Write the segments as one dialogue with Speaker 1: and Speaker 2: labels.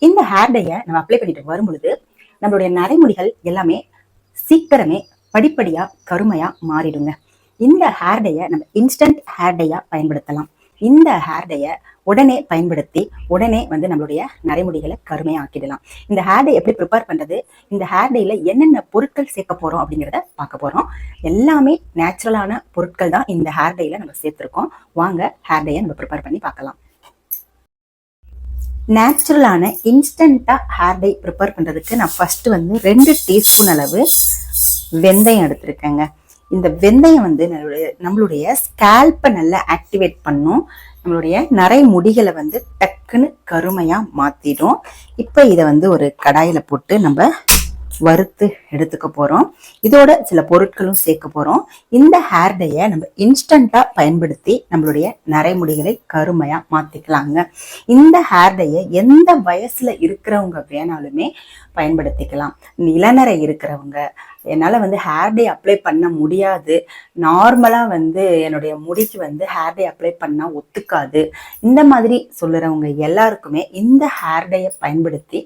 Speaker 1: இந்த ஹேர் டைய நம்ம அப்ளை பண்ணிட்டு வரும் பொழுது நம்மளுடைய நரைமுடிகள் எல்லாமே சீக்கிரமே படிப்படியா கருமையா மாறிடுங்க. இந்த ஹேர் டைய நம்ம இன்ஸ்டன்ட் ஹேர் டையா பயன்படுத்தலாம். இந்த ஹேர் டைய உடனே பயன்படுத்தி உடனே வந்து நம்மளுடைய நரைமுடிகளை கருமையா ஆக்கிடலாம். இந்த ஹேர் டை எப்படி ப்ரிப்பேர் பண்றது, இந்த ஹேர் டைல என்னென்ன பொருட்கள் சேர்க்க போறோம் அப்படிங்கிறத பார்க்க போறோம். எல்லாமே நேச்சுரலான பொருட்கள் தான் இந்த ஹேர் டைல நம்ம சேர்த்திருக்கோம். வாங்க ஹேர் டைய நம்ம ப்ரிப்பேர் பண்ணி பார்க்கலாம். நேச்சுரலான இன்ஸ்டன்டா ஹேர் டை ப்ரிப்பேர் பண்றதுக்கு நான் ஃபர்ஸ்ட் வந்து 2 டீஸ்பூன் அளவு வெந்தயம் எடுத்திருக்கேங்க. இந்த வெந்தயம் வந்து நம்மளுடைய ஸ்கேல்பை நல்லா ஆக்டிவேட் பண்ணும். நம்மளுடைய நரை முடிகளை வந்து டக்குன்னு கருமையா மாத்திடும். இப்ப இதை வந்து ஒரு கடாயில போட்டு நம்ம வறுத்து எடுத்துக்க போறோம். இதோட சில பொருட்களும் சேர்க்க போறோம். இந்த ஹேர் டைய நம்ம இன்ஸ்டன்டா பயன்படுத்தி நம்மளுடைய நரைமுடிகளை கருமையா மாத்திக்கலாங்க. இந்த ஹேர் டைய எந்த வயசுல இருக்கிறவங்க வேணாலுமே பயன்படுத்திக்கலாம். இளநரை இருக்கிறவங்க, என்னால் வந்து ஹேர் டே அப்ளை பண்ண முடியாது, நார்மலாக வந்து என்னுடைய முடிக்கு வந்து ஹேர் டே அப்ளை பண்ணால் ஒத்துக்காது, இந்த மாதிரி சொல்லுறவங்க எல்லாருக்குமே இந்த ஹேர் டேயை பயன்படுத்தி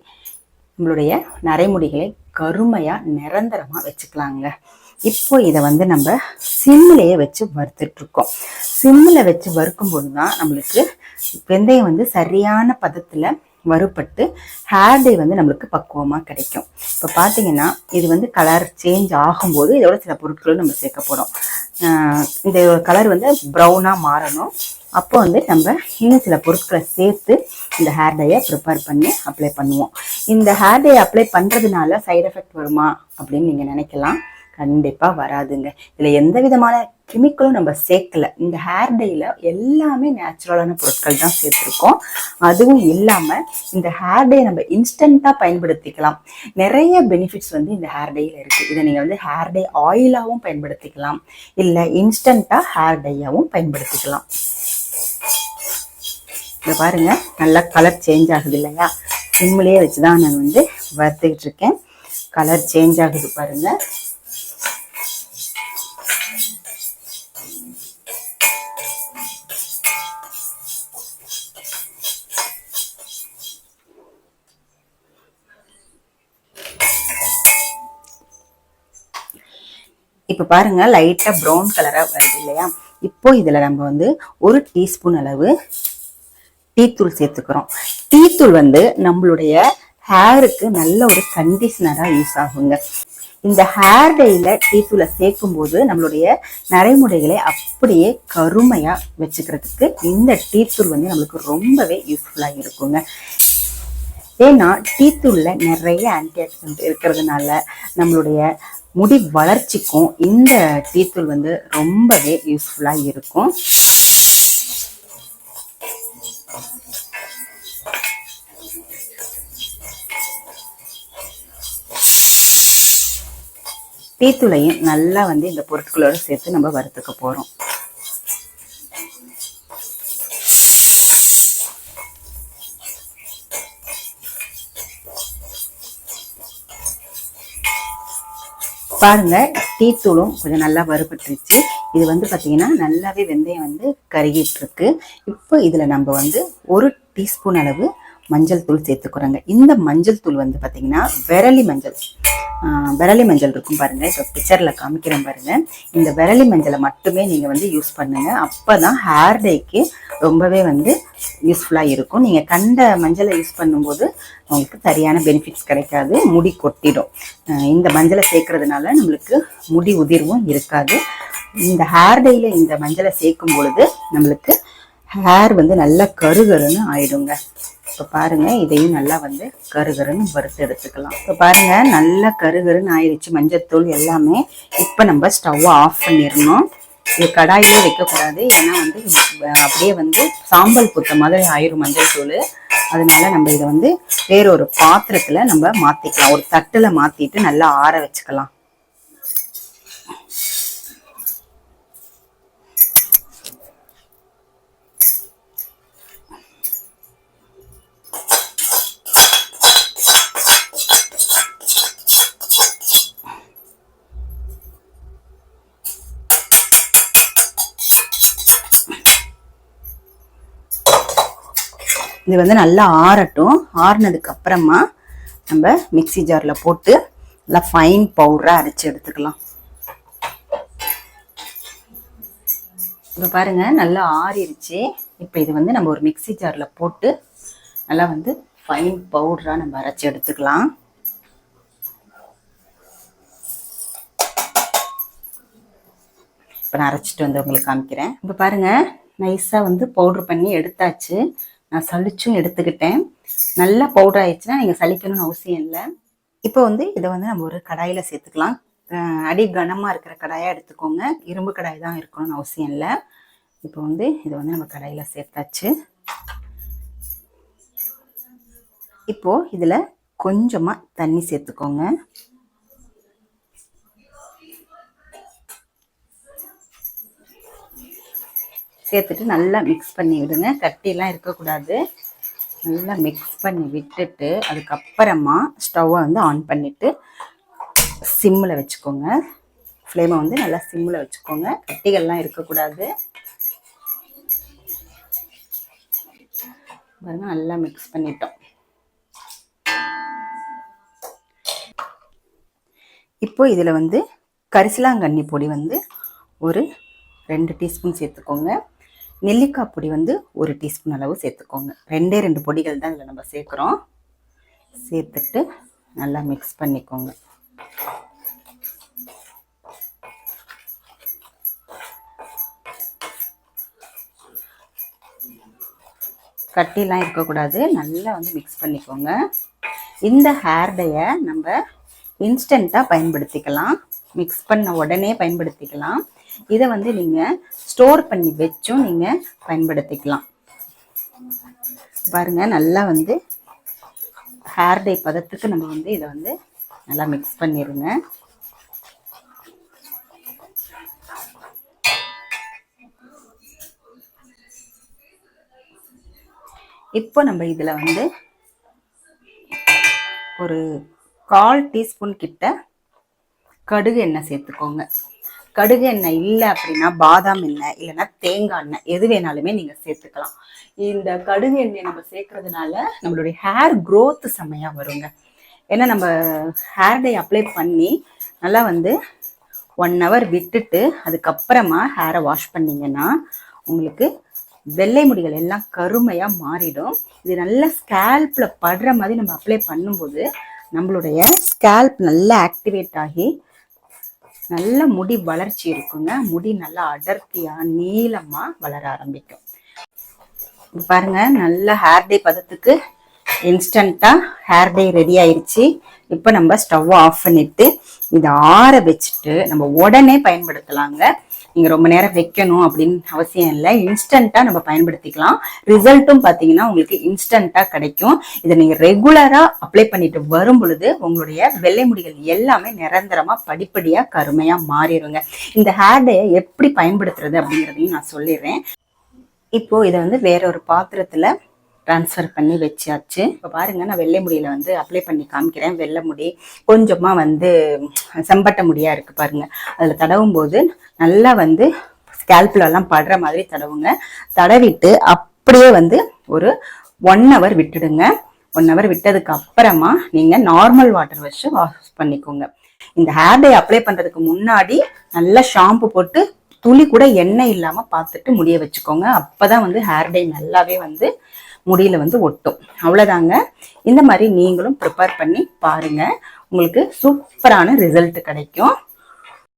Speaker 1: நம்மளுடைய நரைமுடிகளை கருமையாக நிரந்தரமாக வச்சுக்கலாங்க. இப்போ இதை வந்து நம்ம சிம்மிலேயே வச்சு வறுத்துட்டு இருக்கோம். சிம்மில் வச்சு வறுக்கும்போது தான் நம்மளுக்கு வெந்தயம் வந்து சரியான பதத்தில் வறுபட்டு ஹேர் டை வந்து நம்மளுக்கு பக்குவமாக கிடைக்கும். இப்போ பார்த்தீங்கன்னா இது வந்து கலர் சேஞ்ச் ஆகும்போது இதோட சில பொருட்களும் நம்ம சேர்க்க போகிறோம். இந்த கலர் வந்து ப்ரௌனாக மாறணும். அப்போ வந்து நம்ம இன்னும் சில பொருட்களை சேர்த்து இந்த ஹேர் டையை ப்ரிப்பேர் பண்ணி அப்ளை பண்ணுவோம். இந்த ஹேர் டையை அப்ளை பண்ணுறதுனால சைடு எஃபெக்ட் வருமா அப்படின்னு நீங்கள் நினைக்கலாம். கண்டிப்பாக வராதுங்க. இதில் எந்த விதமான கெமிக்கலும் நம்ம சேர்க்கல. இந்த ஹேர் டைல எல்லாமே நேச்சுரலான பொருட்கள் தான் சேர்த்துருக்கோம். அதுவும் இல்லாமல் இந்த ஹேர் டை நம்ம இன்ஸ்டண்ட்டாக பயன்படுத்திக்கலாம். நிறைய பெனிஃபிட்ஸ் வந்து இந்த ஹேர் டையில் இருக்குது. இதை நீங்கள் வந்து ஹேர் டை ஆயிலாகவும் பயன்படுத்திக்கலாம், இல்லை இன்ஸ்டண்ட்டாக ஹேர் டையாகவும் பயன்படுத்திக்கலாம். இதை பாருங்க, நல்லா கலர் சேஞ்ச் ஆகுது இல்லையா? சிம்மிலேயே வச்சு தான் நான் வந்து வறுத்துக்கிட்டு இருக்கேன். கலர் சேஞ்ச் ஆகுது பாருங்க. இப்போ பாருங்க, லைட்டா ப்ரௌன் கலரா வருது இல்லையா? இப்போ இதுல நம்ம வந்து 1 டீஸ்பூன் அளவு டீத்தூள் சேர்த்துக்கிறோம். டீத்தூள் வந்து நம்மளுடைய ஹேருக்கு நல்ல ஒரு கண்டிஷனரா யூஸ் ஆகுங்க. இந்த ஹேர் டைல டீத்தூளை சேர்க்கும் போது நம்மளுடைய நரைமுடிகளை அப்படியே கருமையா வச்சுக்கிறதுக்கு இந்த டீத்தூள் வந்து நம்மளுக்கு ரொம்பவே யூஸ்ஃபுல்லா இருக்குங்க. ஏன்னா டீத்தூள்ல நிறைய ஆன்டி ஆக்சிடென்ட் இருக்கிறதுனால நம்மளுடைய முடி வளர்ச்சிக்கும் இந்த டீத்தூள் வந்து ரொம்பவே யூஸ்ஃபுல்லா இருக்கும். டீத்தூளையும் நல்லா வந்து இந்த பொருட்களோட சேர்த்து நம்ம வறுத்துக்க போறோம். பாருங்க, டீத்தூளும் கொஞ்சம் நல்லா வறுபட்டுருச்சு. இது வந்து பார்த்தீங்கன்னா நல்லாவே வெந்தயம் வந்து கருகிட்டு இருக்கு. இப்போ இதில் நம்ம வந்து 1 டீஸ்பூன் அளவு மஞ்சள் தூள் சேர்த்துக்கிறோங்க. இந்த மஞ்சள் தூள் வந்து பார்த்தீங்கன்னா விரலி மஞ்சள் இருக்கும் பாருங்க. இப்போ பிக்சரில் காமிக்கிறேன் பாருங்க. இந்த விரலி மஞ்சளை மட்டுமே நீங்கள் வந்து யூஸ் பண்ணுங்க. அப்போ தான் ஹேர் டைக்கு ரொம்பவே வந்து யூஸ்ஃபுல்லாக இருக்கும். நீங்கள் கண்ட மஞ்சளை யூஸ் பண்ணும்போது உங்களுக்கு சரியான பெனிஃபிட்ஸ் கிடைக்காது, முடி கொட்டிடும். இந்த மஞ்சளை சேர்க்கறதுனால நம்மளுக்கு முடி உதிர்வும் இருக்காது. இந்த ஹேர் டைல இந்த மஞ்சளை சேர்க்கும் பொழுது நம்மளுக்கு ஹேர் வந்து நல்லா கருகருன்னு ஆயிடுங்க. இப்போ பாருங்க, இதையும் நல்லா வந்து கருகருன்னு வறுத்து எடுத்துக்கலாம். இப்போ பாருங்க, நல்லா கருகருன்னு ஆயிடுச்சு மஞ்சத்தூள் எல்லாமே. இப்போ நம்ம ஸ்டவ்வை ஆஃப் பண்ணிடணும். இது கடாயிலே வைக்கக்கூடாது, ஏன்னா வந்து அப்படியே வந்து சாம்பல் புத்த மாதிரி ஆயிரும் மஞ்சள் தூள். அதனால நம்ம இதை வந்து வேறொரு பாத்திரத்துல நம்ம மாத்திக்கலாம். ஒரு தட்டுல மாத்திட்டு நல்லா ஆற வச்சுக்கலாம். இது வந்து நல்லா ஆறட்டும். ஆறுனதுக்கு அப்புறமா நம்ம மிக்ஸி ஜாரில் போட்டு நல்லா ஃபைன் பவுடராக அரைச்சி எடுத்துக்கலாம். இப்போ பாருங்க நல்லா ஆறிடுச்சு. இப்போ இது வந்து நம்ம ஒரு மிக்ஸி ஜாரில் போட்டு நல்லா வந்து ஃபைன் பவுடராக நம்ம அரைச்சி எடுத்துக்கலாம். இப்போ நான் அரைச்சிட்டு வந்து உங்களுக்கு காமிக்கிறேன். இப்போ பாருங்கள் நைஸாக வந்து பவுட்ரு பண்ணி எடுத்தாச்சு. நான் சளிச்சும் எடுத்துக்கிட்டேன். நல்லா பவுடர் ஆயிடுச்சுன்னா நீங்கள் சலிக்கணும்னு அவசியம் இல்லை. இப்போ வந்து இதை வந்து நம்ம ஒரு கடாயில் சேர்த்துக்கலாம். அடி கனமாக இருக்கிற கடாயாக எடுத்துக்கோங்க. இரும்பு கடாய் தான் இருக்கணும்னு அவசியம் இல்லை. இப்போ வந்து இதை வந்து நம்ம கடாயில் சேர்த்தாச்சு. இப்போது இதில் கொஞ்சமாக தண்ணி சேர்த்துக்கோங்க. சேர்த்துட்டு நல்லா மிக்ஸ் பண்ணி விடுங்க. கட்டிலாம் இருக்கக்கூடாது. நல்லா மிக்ஸ் பண்ணி விட்டுட்டு அதுக்கப்புறமா ஸ்டவ்வை வந்து ஆன் பண்ணிவிட்டு சிம்மில் வச்சுக்கோங்க. ஃப்ளேமை வந்து நல்லா சிம்மில் வச்சுக்கோங்க. கட்டிகள்லாம் இருக்கக்கூடாது. பாருங்க நல்லா மிக்ஸ் பண்ணிட்டோம். இப்போ இதில் வந்து கரிசலாங்கண்ணி பொடி வந்து ஒரு 2 டீஸ்பூன் சேர்த்துக்கோங்க. நெல்லிக்காய் பொடி வந்து 1 டீஸ்பூன் அளவு சேர்த்துக்கோங்க. 2 பொடிகள் தான் இதில் நம்ம சேர்க்குறோம். சேர்த்துட்டு நல்லா மிக்ஸ் பண்ணிக்கோங்க. கட்டிலாம் இருக்கக்கூடாது. நல்லா வந்து மிக்ஸ் பண்ணிக்கோங்க. இந்த ஹேர் டையை நம்ம இன்ஸ்டண்ட்டாக பயன்படுத்திக்கலாம். மிக்ஸ் பண்ண உடனே பயன்படுத்திக்கலாம். இதை வந்து நீங்கள் ஸ்டோர் பண்ணி வச்சும் நீங்கள் பயன்படுத்திக்கலாம். பாருங்கள் நல்லா வந்து ஹேர் டை பதத்துக்கு நம்ம வந்து இதை வந்து நல்லா மிக்ஸ் பண்ணிடுங்க. இப்போ நம்ம இதில் வந்து ஒரு 1/4 டீஸ்பூன் கிட்ட கடுகு எண்ணெய் சேர்த்துக்கோங்க. கடுகு எண்ணெய் இல்லை அப்படின்னா பாதாம் எண்ணெய் இல்லைன்னா தேங்காய் எண்ணெய் எது வேணாலுமே நீங்கள் சேர்த்துக்கலாம். இந்த கடுகு எண்ணெய் நம்ம சேர்க்கறதுனால நம்மளுடைய ஹேர் க்ரோத் செம்மையாக வருங்க. ஏன்னா நம்ம ஹேர் டை அப்ளை பண்ணி நல்லா வந்து 1 hour விட்டுட்டு அதுக்கப்புறமா ஹேரை வாஷ் பண்ணிங்கன்னா உங்களுக்கு வெள்ளை முடிகள் எல்லாம் கருமையாக மாறிடும். இது நல்லா ஸ்கேல்பில் படுற மாதிரி நம்ம அப்ளை பண்ணும்போது நம்மளுடைய ஸ்கேல்ப் நல்லா ஆக்டிவேட் ஆகி நல்ல முடி வளர்ச்சி இருக்குங்க. முடி நல்லா அடர்த்தியாக நீளமாக வளர ஆரம்பிக்கும். பாருங்க நல்ல ஹேர் டை பதத்துக்கு இன்ஸ்டண்ட்டாக ஹேர் டை ரெடி ஆயிடுச்சு. இப்போ நம்ம ஸ்டவ் ஆஃப் பண்ணிட்டு இதை ஆற வச்சுட்டு நம்ம உடனே பயன்படுத்தலாங்க. நீங்கள் ரொம்ப நேரம் வைக்கணும் அப்படின்னு அவசியம் இல்லை. இன்ஸ்டண்ட்டாக நம்ம பயன்படுத்திக்கலாம். ரிசல்ட்டும் பார்த்தீங்கன்னா உங்களுக்கு இன்ஸ்டண்ட்டாக கிடைக்கும். இதை நீங்கள் ரெகுலராக அப்ளை பண்ணிட்டு வரும் பொழுது உங்களுடைய வெள்ளை முடிகள் எல்லாமே நிரந்தரமாக படிப்படியாக கருமையாக மாறிடுங்க. இந்த ஹேர் டையை எப்படி பயன்படுத்துறது அப்படிங்கிறதையும் நான் சொல்லிடுறேன். இப்போது இதை வந்து வேற ஒரு பாத்திரத்தில் ட்ரான்ஸ்ஃபர் பண்ணி வச்சாச்சு. இப்போ பாருங்கள் நான் வெள்ளை முடியில் வந்து அப்ளை பண்ணி காமிக்கிறேன். வெள்ளை முடி கொஞ்சமாக வந்து செம்பட்ட முடியாக இருக்குது பாருங்கள். அதில் தடவும் போது நல்லா வந்து ஸ்கேல்ப்லலாம் படுற மாதிரி தடவுங்க. தடவிட்டு அப்படியே வந்து ஒரு 1 hour விட்டுடுங்க. 1 hour விட்டதுக்கு அப்புறமா நீங்கள் நார்மல் வாட்டர் வச்சு வாஷ் பண்ணிக்கோங்க. இந்த ஹேர் டை அப்ளை பண்ணுறதுக்கு முன்னாடி நல்லா ஷாம்பு போட்டு துளி கூட எண்ணெய் இல்லாமல் பார்த்துட்டு முடிய வச்சுக்கோங்க. அப்போ தான் வந்து ஹேர் டை நல்லாவே வந்து முடியில வந்து ஒட்டும். அவ்வளோதாங்க. இந்த மாதிரி நீங்களும் ப்ரிப்பேர் பண்ணி பாருங்க. உங்களுக்கு சூப்பரான ரிசல்ட் கிடைக்கும்.